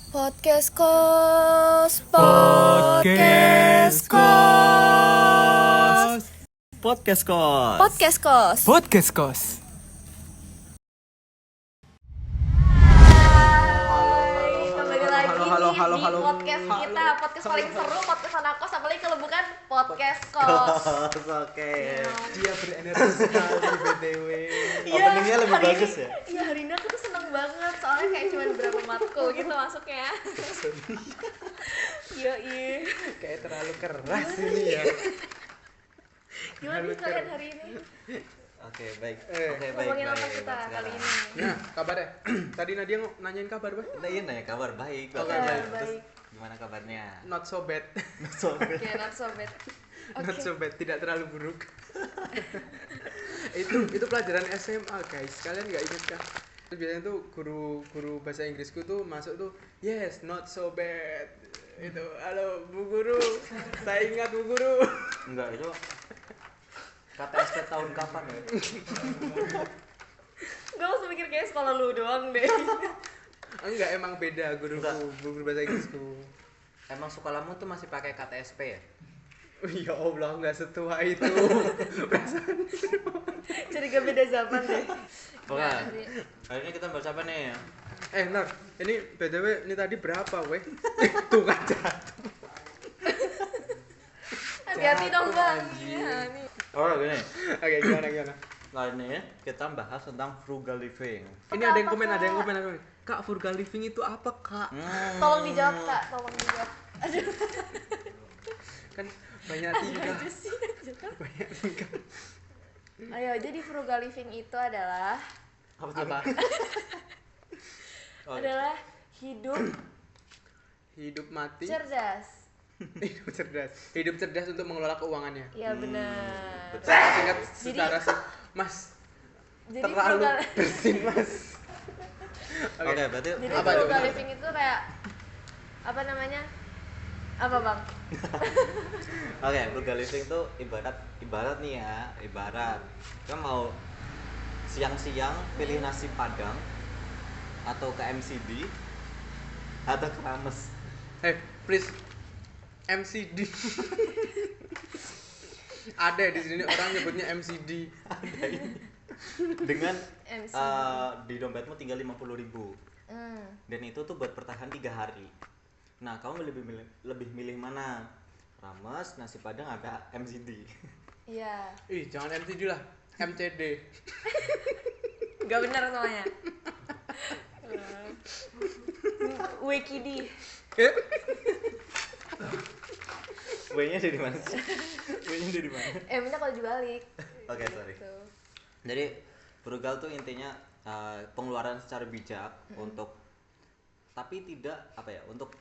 Podcast Kos. Podcast Kos. Podcast Kos. Podcast Kos. Podcast Kos. Kembali lagi halo, nih halo, di halo. podcast kita. Podcast paling seru, podcast anak kos. Apalagi kalau bukan podcast kos. Oke. Dia berenergi sekali BTW. Openingnya lebih hari bagus ini- ya? Iya, hari ini aku tuh seneng banget. Soalnya kayak cuma berapa matkul gitu masuknya. Yoi. Kayak terlalu keras ini ya. Gimana nih kalian hari ini? Oke, baik. Eh. Oke, baik. Ngomongin apa baik, kita buat kali sekarang. ini? Nah, kabarnya. Tadi Nadia nanyain kabar, Bah. Nah, iya nanya kabar baik. Oke, kabar baik. Terus gimana kabarnya? Not so bad. Sorry. Oke, not so bad. Not so bad, tidak terlalu buruk. itu pelajaran SMA, guys. Kalian nggak ingat kah? Terus biasanya tuh guru bahasa Inggrisku tuh masuk tuh, yes, not so bad. Itu, halo Bu Guru, saya ingat Bu Guru. Enggak, itu KTSP tahun kapan ya? Gue langsung mikir kayak sekolah lu doang deh. Enggak, emang beda guru bahasa Inggrisku. Emang sekolahmu tuh masih pakai KTSP ya? Ya Allah, nggak setua itu. Jadi gak beda zaman deh. Oke. Nah, Hari ini kita bahas apa nih? Nar, ini BTW ini tadi berapa, weh? Tuh kan jatuh. hati-hati dong Jatuh, bang. anjing. Iya, nih. Oh, gini. Oke, gimana? Nah, ini kita bahas tentang frugal living. Ini ada yang komen. Kak, frugal living itu apa, Kak? Tolong dijawab kak, tolong dijawab. Aduh, Kan banyak tingkah. aja sih. Banyak tingkah. Ayo, jadi frugal living itu adalah Apa? Oh, adalah hidup Hidup mati. cerdas. Hidup cerdas untuk mengelola keuangannya. Iya benar. betul. Singkat Jadi- saudara sih, Mas. Jadi Terlalu frugal, bersin, Mas. Oke, berarti jadi Apa tuh? frugal living itu kayak apa namanya? Apa bang? Oke, frugal living tuh ibarat nih ya, ibarat kita mau siang-siang pilih nasi padang atau ke MCD atau ke Rames. Hey, please. MCD. Ada di sini orang nyebutnya MCD. Dengan MCD. di dompetmu tinggal 50.000. Dan itu tuh buat bertahan 3 hari. Nah, kamu lebih milih mana? Rames, nasi padang, ada MCD. Iya. Ih, jangan MCD lah. MCD. Gak benar namanya. Wikidi. W-nya dari mana sih? W-nya dari mana? M-nya kalau dibalik. Oke, sorry. Gitu. Jadi frugal tuh intinya pengeluaran secara bijak untuk tapi tidak apa ya untuk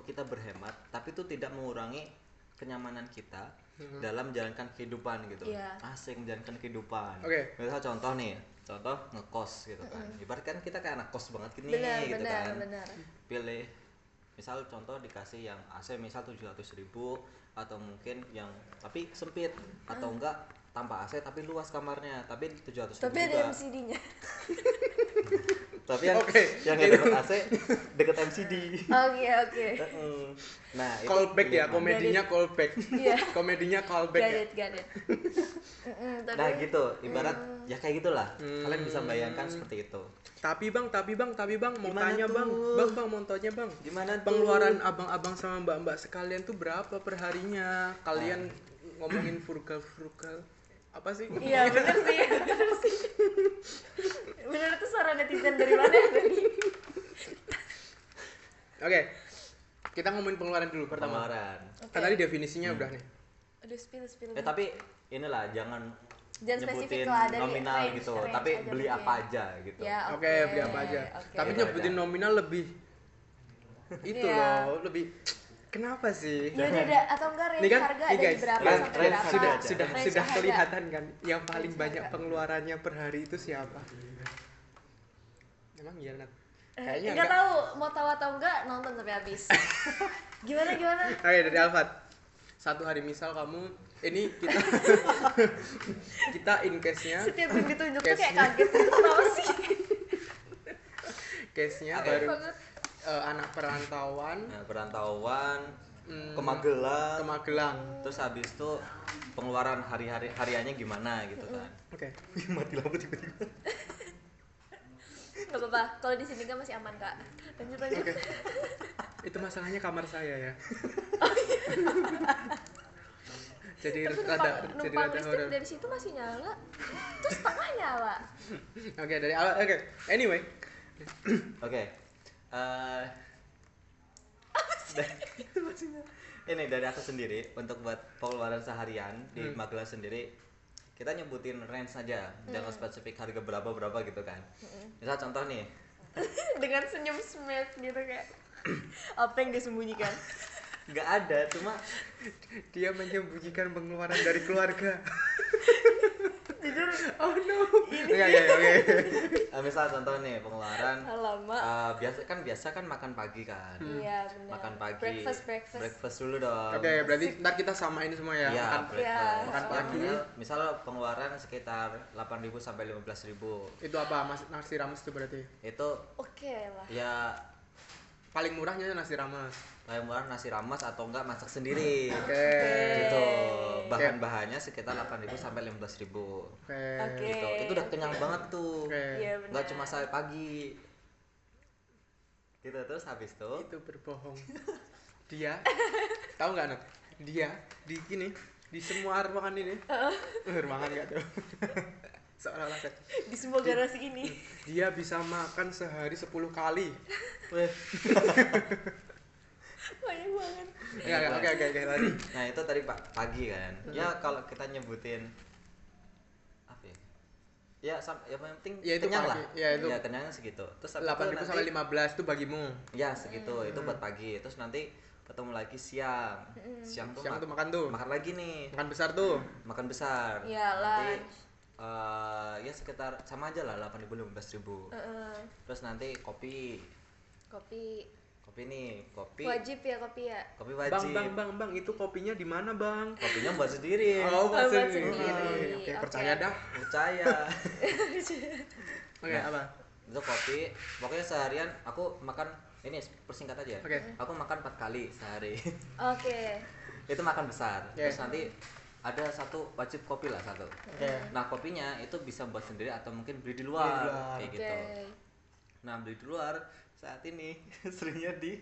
kita berhemat tapi itu tidak mengurangi kenyamanan kita dalam menjalankan kehidupan gitu. Iya. Asik menjalankan kehidupan. Oke. Misal contoh nih, contoh ngekos gitu kan. Ibarat kan kita kayak anak kos banget gini gitu kan. Benar. Pilih misal contoh dikasih yang AC misal 700.000 atau mungkin yang tapi sempit atau enggak tanpa AC tapi luas kamarnya tapi 700.000 Tapi juga. ada MCD-nya. Tapi yang Oke. yang nggak deket AC deket MCD. Oke. Nah, itu Callback ya, gimana? komedinya callback. Iya. Komedinya callback ya. Got it. Tapi Nah, gitu. Ibarat ya kayak gitulah. Kalian bisa bayangkan seperti itu. Tapi bang, mau Gimana tanya tuh? bang, mau tanya bang. Gimana tuh? Pengeluaran abang-abang sama mbak-mbak sekalian tuh berapa perharinya? Kalian ngomongin frugal apa sih? iya benar sih. Benar itu suara netizen dari mana ya tadi? Oke, kita ngomongin pengeluaran dulu pertama. Pengeluaran. Kan tadi definisinya udah nih. Aduh spill. Tapi inilah jangan Jangan spesifik nyebutin lah, dari nominal range, gitu, range tapi aja beli mungkin. apa aja gitu. Ya, Oke, beli apa aja. oke. Tapi Itu nyebutin aja. nominal lebih itu Iya. loh, lebih kenapa sih? Ya udah atau enggak range Ini kan, harga nih dari guys, berapa range- sampai range berapa? sudah Range sudah harga. kelihatan kan yang paling Range banyak harga. pengeluarannya per hari itu siapa? Emang iya Nat? Kayaknya Enggak tahu mau tahu atau enggak nonton sampai habis. Gimana? Oke, dari Alfat. Satu hari misal kamu ini kita kita in case-nya Setiap yang ditunjuk tuh kayak Case-nya. kaget gitu. Kenapa sih? case-nya Oke. baru Banget. anak perantauan perantauan mm, ke Magelang. ke Magelang. Terus habis itu pengeluaran hariannya gimana gitu kan. Oke. Mati lampu tiba-tiba. Gak apa-apa, kalau di sini kan masih aman kak. Lanjut. Oke. Itu masalahnya kamar saya ya. jadi Tapi rada numpang listrik horor. dari situ masih nyala, terus setengah nyala. Oke, dari awal. Oke. Anyway, Oke. Ini dari aku sendiri untuk buat pengeluaran seharian di Magelang sendiri kita nyebutin range saja, jangan spesifik harga berapa gitu kan. Misal contoh nih, Dengan senyum smart gitu kayak apa yang disembunyikan. nggak ada, cuma dia menyembunyikan pengeluaran dari keluarga. Jujur Oh no. Oke. misal contoh nih pengeluaran lama. biasa kan makan pagi kan. Iya benar. Makan pagi. Breakfast. Dulu dong. Oke, berarti ntar kita samain semua ya. Iya, Makan breakfast. makan pagi. Misal pengeluaran sekitar 8.000 sampai 15.000. Itu apa? Nasi rames itu berarti. Itu Oke lah. ya Paling murahnya nasi rames. paling murah nasi rames atau enggak masak sendiri. Oke. Gitu. Bahan-bahannya sekitar 8.000 sampai 15.000. Oke. Oke. Gitu. Itu udah kenyang banget tuh. Oke. Iya benar. Enggak cuma sampai pagi. Gitu terus habis itu Itu berbohong. Dia tahu nggak Nat? Dia di ini di semua ruangan ini. Ruangan nggak tuh. Seolah-olah saya. Di semua garasi ini. Dia bisa makan sehari 10 kali. Banyak banget. Oke tadi. nah itu tadi pagi kan. Ya kalau kita nyebutin apa ya? Yang penting Ya, itu kenyang pagi. lah. Ya, itu. Ya kenyang segitu. Terus habis itu 8.000 nanti- sampai 15 itu bagimu. Ya segitu, itu buat pagi. Terus nanti ketemu lagi siang. Siang tuh, Siang tuh makan tuh. makan lagi nih. Makan besar tuh. Makan besar. Iya, Nanti lunch. ya sekitar sama aja lah 8.000 15.000. Terus nanti kopi Kopi wajib ya kopi ya. kopi wajib. Bang, itu kopinya di mana, Bang? Kopinya buat sendiri. buat buat sendiri. Oke, Oke. percaya dah. Percaya. Oke, Nah. apa? Itu kopi. Pokoknya seharian aku makan ini persingkat aja. Oke. Aku makan 4 kali sehari. Oke. Itu makan besar. Oke. Terus nanti ada satu wajib kopi lah satu. Oke. Nah kopinya itu bisa buat sendiri atau mungkin beli di Beli luar, di luar. kayak Oke. gitu. Nah beli di luar saat ini seringnya di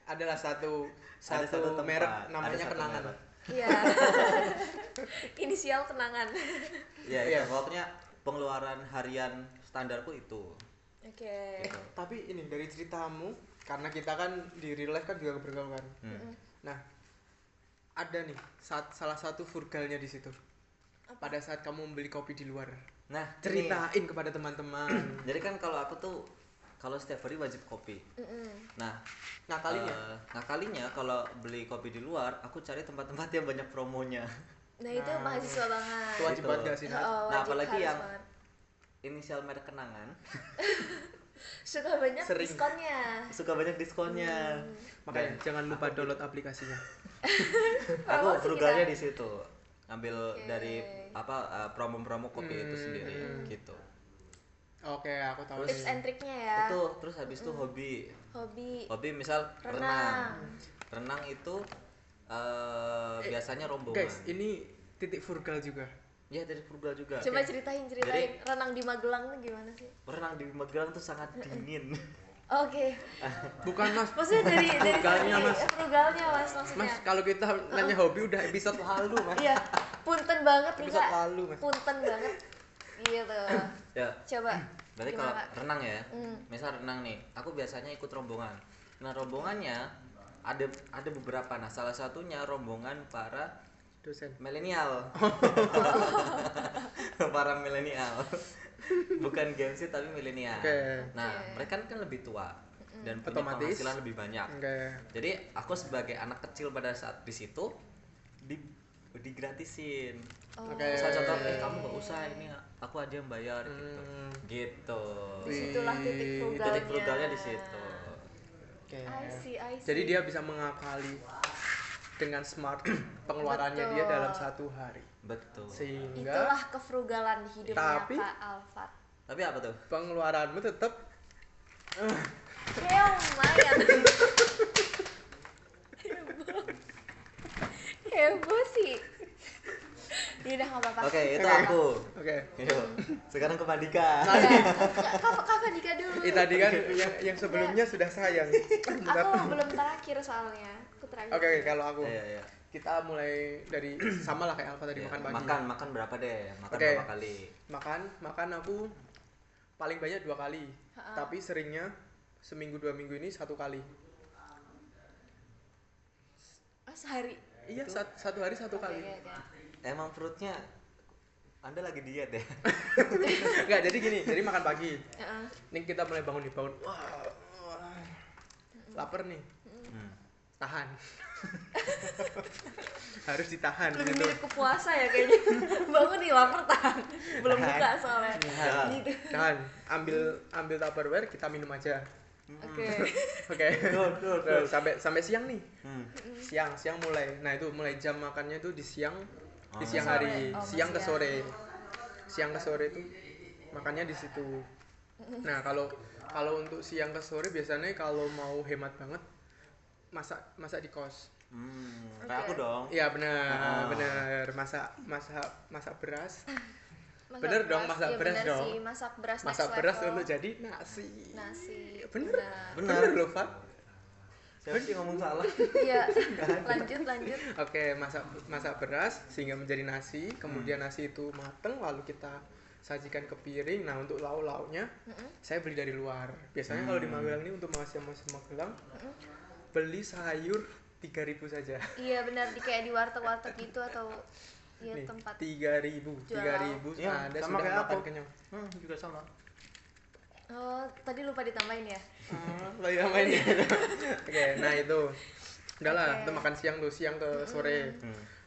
Adalah satu ada satu tempat, merek ada namanya satu Kenangan. merek. Iya. Inisial kenangan. Ya Iya. pokoknya pengeluaran harian standarku itu. Oke. Tapi ini dari ceritamu, karena kita kan di real life kan juga bergaul kan. Nah, ada nih salah satu frugalnya di situ. Pada saat kamu membeli kopi di luar, Nah ceritain kepada teman-teman. ini, jadi kan kalau aku tuh kalau setiap hari wajib kopi. Nah ngakalinya kalau beli kopi di luar aku cari tempat-tempat yang banyak promonya. Nah itu mahasiswa banget. Itu wajib Gitu. banget gak sih, Nat? Oh, Nah, wajib, apalagi harus yang- banget. Inisial merek Kenangan Suka banyak Sering. diskonnya. suka banyak diskonnya. Makanya Dan jangan lupa download aplikasinya. aku Promosi frugalnya kita. di situ ambil Oke. dari promo-promo kopi itu sendiri gitu. Oke, aku tahu. Tips nih. and triknya ya. Itu terus habis itu hobi misal Renang. renang itu biasanya rombongan. Guys, ini titik frugal juga. Ya dari frugal juga. Coba ceritain Jadi- renang di Magelang tuh gimana sih? Renang di Magelang tuh sangat dingin. Oke. Bukan, Mas. Maksudnya dari Frugalnya, segi Mas. frugalnya Mas maksudnya. Mas, kalau kita nanya hobi udah episode lalu, Mas. Iya. Punten banget nih Episode Kak. lalu, Mas. Punten banget. Gitu. Ya. Coba. Berarti Gimana, kalau Kak? renang ya, Hmm. misal renang nih, aku biasanya ikut rombongan. Nah rombongannya ada beberapa. Nah salah satunya rombongan para Dosen. milenial. Para milenial. Bukan Gen Z tapi milenial. Oke. Nah Oke. mereka kan lebih tua dan punya Otomatis. penghasilan lebih banyak. Oke. Jadi aku sebagai anak kecil pada saat di situ digratisin. Oh. Oke. Misal contoh, kamu nggak usah ini aku aja yang bayar gitu. Hmm. Gitu. Disitulah titik frugalnya. Titik frugalnya di situ. Oke. I see. Jadi dia bisa mengakali dengan smart pengeluarannya dia Betul. dalam satu hari. Betul. Sehingga Itulah kefrugalan hidupnya Tapi- Kak Alfat. Tapi apa tuh? pengeluaranmu tetap Ya lumayan. Heboh sih. Ya udah nggak apa-apa. Oke, itu Oke. aku. Oke. Yuk, sekarang ke Mandika. Kakak Dika dulu. Tadi kan yang sebelumnya sudah sayang. Aku belum terakhir soalnya. Aku terakhir. Oke, kalau aku Iya. kita mulai dari sama lah kayak Alfa tadi, Iya, makan pagi. makan berapa deh? Makan Oke. berapa kali? Makan aku paling banyak 2 kali. Ha-ha. Tapi seringnya seminggu 2 minggu ini 1 kali. Oh, sehari. Iya, satu hari 1 Oke, kali. oke. Emang perutnya Anda lagi diet ya? Enggak, jadi gini, jadi makan pagi. Heeh. Nih kita mulai bangun. Wah, lapar nih. Hmm. Tahan. Harus ditahan Lebih gitu. mirip ke puasa ya kayaknya. Bangun nih lapar tahan. Belum buka soalnya. Tahan. Gitu. Tahan. Ambil Tupperware, kita minum aja. Oke. Oke. Tuh, sampai siang nih. Hmm. Siang mulai. Nah, itu mulai jam makannya itu di siang Oh. siang Sore. hari, Oh, siang ke siang. sore. Siang ke sore itu makannya di situ. Nah, kalau untuk siang ke sore biasanya kalau mau hemat banget masak di kos. Kayak aku dong. Iya benar, Ah. benar. Masak beras. Masak Bener dong, beras. masak Ya, beras bener dong. sih, masak beras Masak next beras level. untuk jadi nasi. Nasi. Bener. Benar. Bener loh, Pak. Siapa sih ngomong salah? Iya. lanjut. Oke, masak beras sehingga menjadi nasi. Kemudian nasi itu mateng, lalu kita sajikan ke piring. Nah, untuk lauk-lauknya saya beli dari luar. Biasanya kalau di Magelang ini untuk mahasiswa Magelang beli sayur 3.000 saja. Iya benar kayak di warteg-warteg gitu atau ya Nih, tempat 3.000 Iya, Anda sama sudah kayak makan aku. kenyang. Juga sama. Oh, tadi lupa ditambahin ya. Lagi main ya. Oke, nah itu udahlah, Oke. itu makan siang tuh, siang ke sore.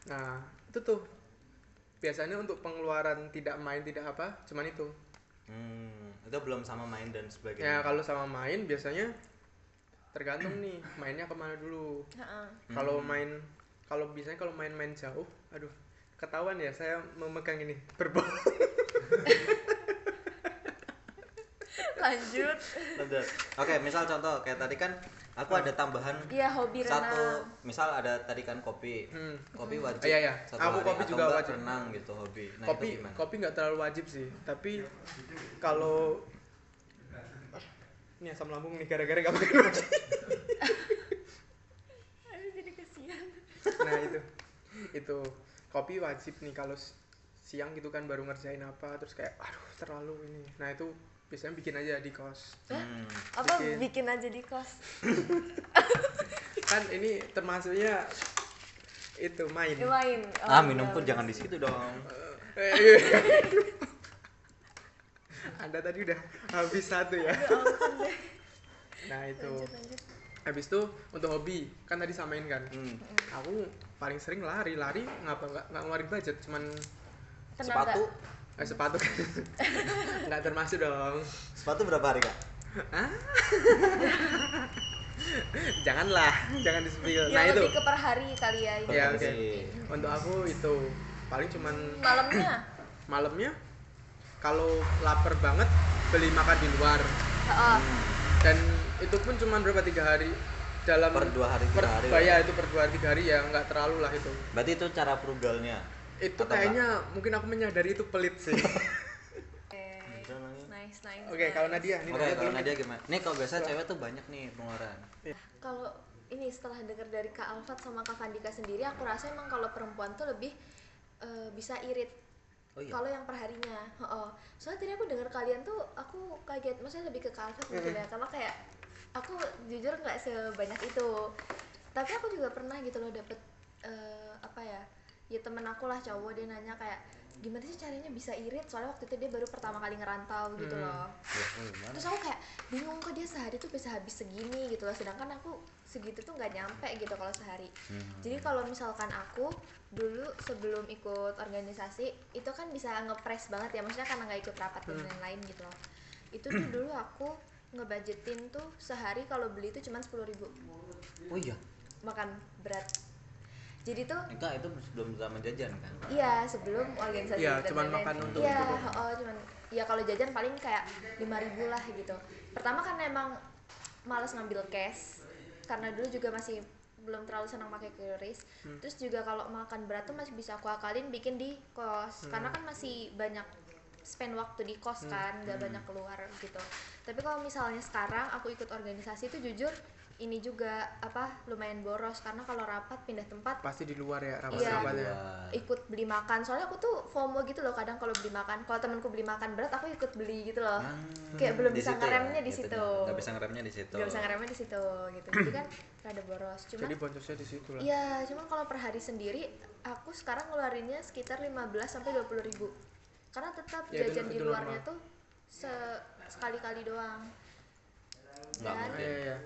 Nah, itu tuh biasanya untuk pengeluaran tidak main tidak apa, cuman itu. Itu belum sama main dan Ya, sebagainya. kalau sama main biasanya tergantung nih, mainnya kemana dulu. Heeh. Kalau biasanya kalau main-main jauh, aduh, ketahuan ya saya memegang ini, berbau. Lanjut. Lanjut. Oke, misal contoh kayak tadi kan aku ada tambahan Iya, hobi satu, renang. misal ada tadi kan kopi. Kopi wajib. Iya, iya. Satu Aku hari, kopi atau juga enggak wajib. renang gitu hobi. Nah, kopi itu gimana? kopi nggak terlalu wajib sih, tapi kalau ini asam lambung nih gara-gara gak makan kopi. Aduh, jadi kesian. Nah itu kopi wajib nih kalau siang gitu kan baru ngerjain apa terus kayak aduh terlalu ini. Nah itu biasanya bikin aja di kos. Apa Bikin. bikin aja di kos? Kan ini termasuknya itu main. Main. Minum pun iya. jangan di situ dong. Anda tadi udah habis satu ya. Nah itu Lanjut. habis itu untuk hobi kan tadi samain kan. Aku paling sering lari nggak ngeluarin budget cuman Tenaga. sepatu kan nggak termasuk dong. Sepatu berapa hari, Kak? Jangan di spill. Ya Nah itu lebih ke per hari kali ya ini. ya Per oke. hari. Untuk aku itu paling cuman Malamnya. kalau lapar banget beli makan di luar Heeh. dan itu pun cuman berapa 3 hari dalam Per 2 hari, 3 hari. ya itu per 2 hari 3 hari ya nggak terlalu lah itu. Berarti itu cara frugalnya. Itu Atau kayaknya mungkin aku menyadari itu pelit sih. Nice. Oke, kalau Nadia ini Oke, Nadia kalau belum Nadia gimana? Nih kalau biasa cewek tuh banyak nih pengeluaran. Kalau ini setelah dengar dari Kak Alfat sama Kak Vandika sendiri, aku rasa emang kalau perempuan tuh lebih bisa irit. Oh iya. Kalau yang perharinya, soalnya tadi aku dengar kalian tuh, aku kaget, maksudnya lebih ke Kak Alfat mungkin ya, karena kayak aku jujur nggak sebanyak itu. Tapi aku juga pernah gitu loh dapet apa ya temen aku lah cowok, dia nanya kayak gimana sih caranya bisa irit, soalnya waktu itu dia baru pertama kali ngerantau gitu loh. Terus aku kayak bingung kok dia sehari tuh bisa habis segini gitu loh, sedangkan aku segitu tuh nggak nyampe gitu kalau sehari. Jadi kalau misalkan aku dulu sebelum ikut organisasi itu kan bisa ngepres banget ya, maksudnya karena nggak ikut rapat dan lain-lain gitu loh. Itu tuh dulu aku ngebudgetin tuh sehari kalau beli tuh cuma 10.000 Oh iya. makan berat. Jadi tuh Enggak, itu belum zaman jajan kan? iya sebelum organisasi Iya, dan cuman lain-lain. makan untuk iya, itu doang. cuman ya kalau jajan paling kayak 5.000 lah gitu. Pertama kan emang malas ngambil cash karena dulu juga masih belum terlalu senang pakai QRIS. Terus juga kalau makan berat tuh masih bisa aku akalin bikin di kos karena kan masih banyak spend waktu di kos kan, nggak banyak keluar gitu. Tapi kalau misalnya sekarang aku ikut organisasi itu jujur ini juga apa lumayan boros karena kalau rapat pindah tempat Pasti di luar ya iya, rapat-rapatnya. ikut beli makan. Soalnya aku tuh FOMO gitu loh kadang kalau beli makan. Kalau temanku beli makan berat aku ikut beli gitu loh. Kayak belum Di bisa situ ngeremnya ya, di itunya. situ. Nggak bisa ngeremnya di situ. Nggak bisa ngeremnya di situ gitu. Jadi kan rada boros. Cuman Jadi bonusnya di situ lah. iya, cuman kalau per hari sendiri aku sekarang ngeluarinnya sekitar 15 sampai 20 ribu. Karena tetap Ya, jajan di itu luarnya normal. tuh sekali-kali doang. Nggak Dan mungkin. Iya.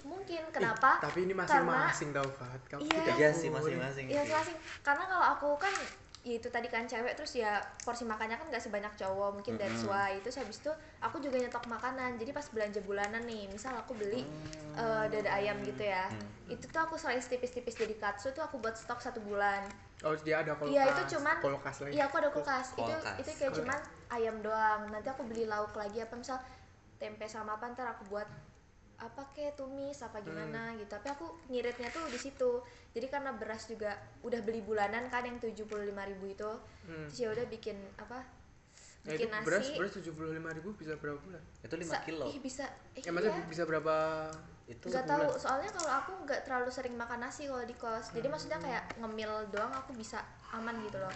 mungkin kenapa? Tapi ini Karena- masing-masing tau Fat. Kamu Iya. tidak Iya sih boleh. masing-masing. Iya sih. masing. Karena kalau aku kan ya itu tadi kan cewek terus ya porsi makannya kan nggak sebanyak cowok mungkin that's why. Itu habis itu aku juga nyetok makanan. Jadi pas belanja bulanan nih, misal aku beli dada ayam gitu ya. Itu tuh aku slice tipis-tipis jadi katsu tuh aku buat stok 1 bulan. Oh dia ada kulkas. Iya itu cuman kulkas lagi. iya aku ada kulkas. Kulkas. Itu kayak cuman ayam doang. Nanti aku beli lauk lagi apa misal tempe sama apa ntar aku buat apa kayak tumis apa gimana gitu. Tapi aku ngiritnya tuh di situ. Jadi karena beras juga udah beli bulanan kan yang 75.000 itu. Terus ya udah bikin apa? Nah, itu Bikin nasi. beras 75.000 bisa berapa bulan? Itu 5 kilo. Bisa. Ya maksudnya bisa berapa? Itu Nggak tahu soalnya kalau aku nggak terlalu sering makan nasi kalau di kos. Jadi maksudnya kayak ngemil doang aku bisa aman gitu loh.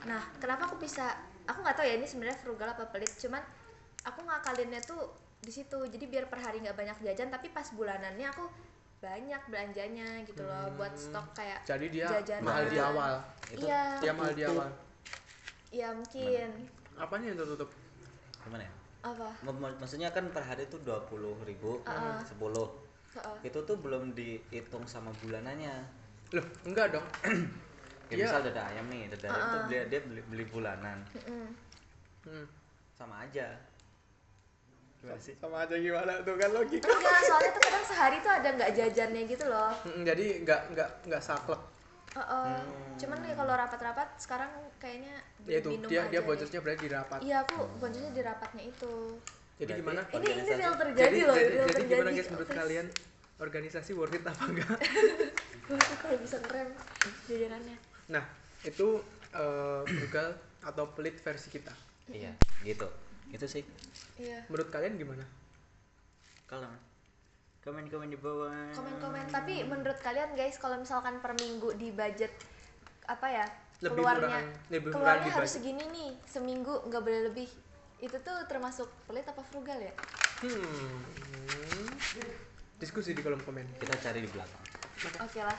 Nah, kenapa aku bisa? Aku nggak tahu ya ini sebenarnya frugal apa pelit. Cuman aku ngakalinnya tuh di situ. Jadi biar per hari nggak banyak jajan, tapi pas bulanannya aku banyak belanjanya gitu loh buat stok kayak Jadi dia jajanan. mahal di awal. Iya. Dia mahal di awal. Iya mungkin. Apanya yang tertutup? gimana ya? Apa? Maksudnya kan per hari itu 20.000 10. Itu tuh belum dihitung sama bulanannya. Loh, enggak dong. Kayak misal dada ayam nih, dada ayam tuh dia beli bulanan. Sama aja. Gimana sih? Sama aja gimana tuh kan logika. Enggak, soalnya tuh kadang sehari tuh ada nggak jajannya gitu loh. Jadi enggak saklek. Cuman nih kalau rapat-rapat sekarang kayaknya Ya itu minum dia aja deh. boncosnya berarti di rapat. Iya aku boncosnya di rapatnya itu. Jadi Berarti gimana? Ini real Jadi terjadi loh, real jadi terjadi. gimana guys menurut kalian organisasi worth it apa enggak? Itu kalau bisa ngerem jajanannya. Nah, itu frugal atau pelit versi kita. Iya, gitu. Itu sih. Iya. Menurut kalian gimana? Kalau komen-komen di bawah. Komen-komen. Tapi menurut kalian guys kalau misalkan per minggu di budget apa ya Lebih keluarnya lebih murah keluarnya di harus budget. segini nih seminggu nggak boleh lebih. Itu tuh termasuk pelit apa frugal ya? Diskusi di kolom komen. Kita cari di belakang. Oke lah.